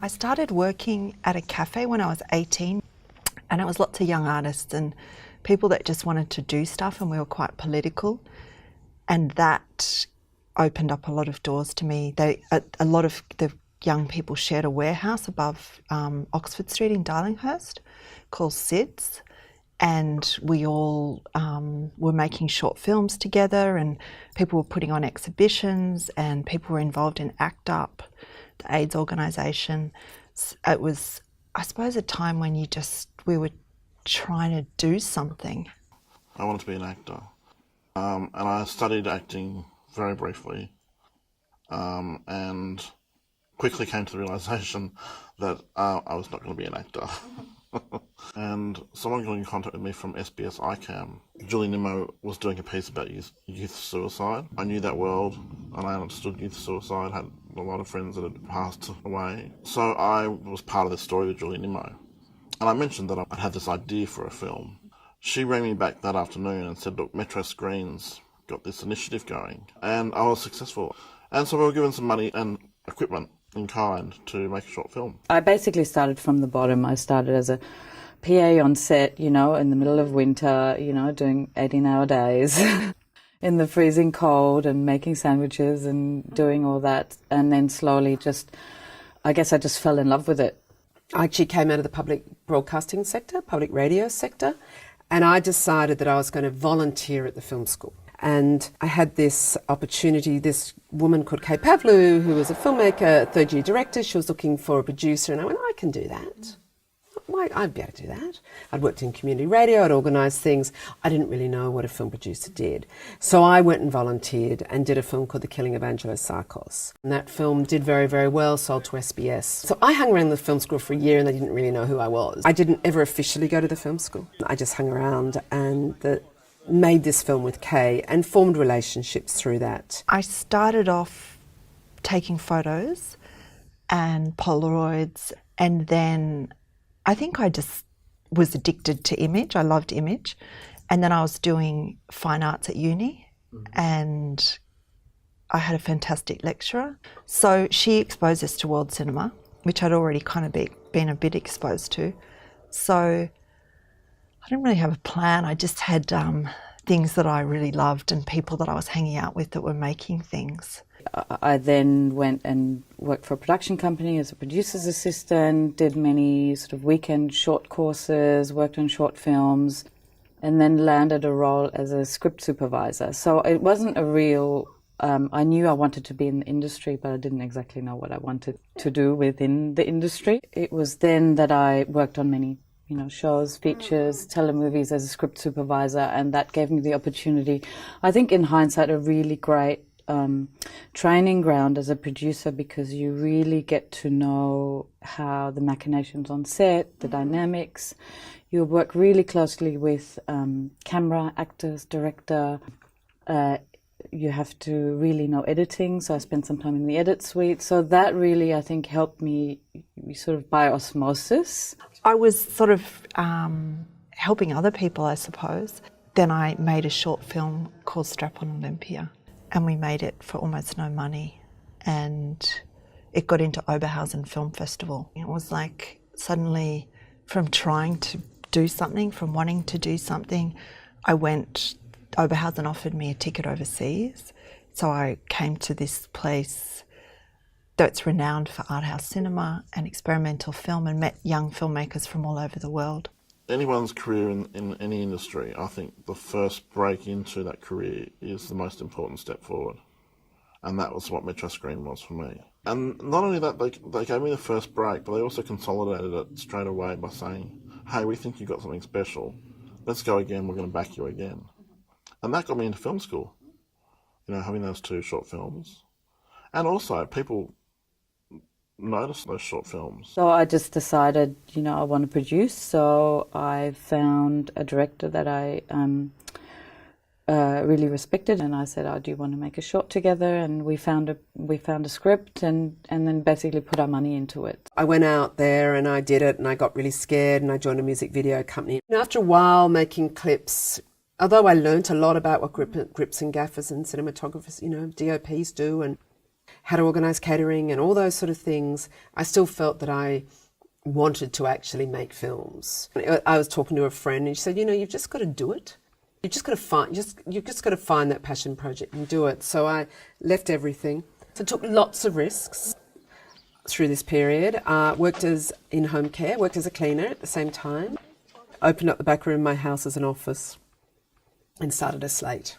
I started working at a cafe when I was 18, and it was lots of young artists and people that just wanted to do stuff, and we were quite political, and that opened up a lot of doors to me. A lot of the young people shared a warehouse above Oxford Street in Darlinghurst called Sid's, and we all were making short films together, and people were putting on exhibitions, and people were involved in ACT UP, the AIDS organisation. It was, I suppose, a time when we were trying to do something. I wanted to be an actor, and I studied acting very briefly, and quickly came to the realisation that I was not going to be an actor. And someone got in contact with me from SBS ICAM. Julie Nimmo was doing a piece about youth suicide. I knew that world, and I understood youth suicide, had a lot of friends that had passed away. So I was part of the story with Julie Nimmo. And I mentioned that I'd had this idea for a film. She rang me back that afternoon and said, look, Metro Screens got this initiative going. And I was successful. And so we were given some money and equipment in kind to make a short film. I basically started from the bottom. I started as a PA on set, in the middle of winter, doing 18-hour days in the freezing cold and making sandwiches and doing all that. And then slowly I guess I just fell in love with it. I actually came out of the public broadcasting sector, public radio sector, and I decided that I was going to volunteer at the film school. And I had this opportunity, this woman called Kay Pavlou, who was a filmmaker, third-year director. She was looking for a producer, and I went, I can do that. Why, I'd be able to do that. I'd worked in community radio, I'd organised things. I didn't really know what a film producer did. So I went and volunteered and did a film called The Killing of Angelo Sarkos. And that film did very, very well, sold to SBS. So I hung around the film school for a year and they didn't really know who I was. I didn't ever officially go to the film school. I just hung around and made this film with Kay and formed relationships through that. I started off taking photos and Polaroids, and then I think I just was addicted to image. I loved image. And then I was doing fine arts at uni, and I had a fantastic lecturer. So she exposed us to world cinema, which I'd already kind of been a bit exposed to. So I didn't really have a plan. I just had things that I really loved and people that I was hanging out with that were making things. I then went and worked for a production company as a producer's assistant, did many sort of weekend short courses, worked on short films, and then landed a role as a script supervisor. So it wasn't a real... I knew I wanted to be in the industry, but I didn't exactly know what I wanted to do within the industry. It was then that I worked on many shows, features, telemovies as a script supervisor, and that gave me the opportunity, I think in hindsight, a really great training ground as a producer, because you really get to know how the machinations on set, the dynamics. You work really closely with camera, actors, director. You have to really know editing, so I spent some time in the edit suite. So that really, I think, helped me sort of by osmosis. I was sort of helping other people, I suppose. Then I made a short film called Strap-on Olympia, and we made it for almost no money, and it got into Oberhausen Film Festival. It was like suddenly from trying to do something, from wanting to do something, Oberhausen offered me a ticket overseas. So I came to this place that's renowned for art house cinema and experimental film, and met young filmmakers from all over the world. Anyone's career in any industry, I think the first break into that career is the most important step forward. And that was what Metro Screen was for me. And not only that, they gave me the first break, but they also consolidated it straight away by saying, hey, we think you've got something special. Let's go again, we're going to back you again. And that got me into film school, having those 2 short films. And also, people noticed those short films. So I just decided, I want to produce. So I found a director that I really respected, and I said, do you want to make a short together? And we found a script and then basically put our money into it. I went out there and I did it, and I got really scared, and I joined a music video company. And after a while making clips, although I learnt a lot about what grips and gaffers and cinematographers, DOPs do, and how to organise catering and all those sort of things, I still felt that I wanted to actually make films. I was talking to a friend and she said, you've just got to do it. You've just got to find that passion project and do it. So I left everything. So I took lots of risks through this period. Worked as in home care, worked as a cleaner at the same time. Opened up the back room of my house as an office and started a slate.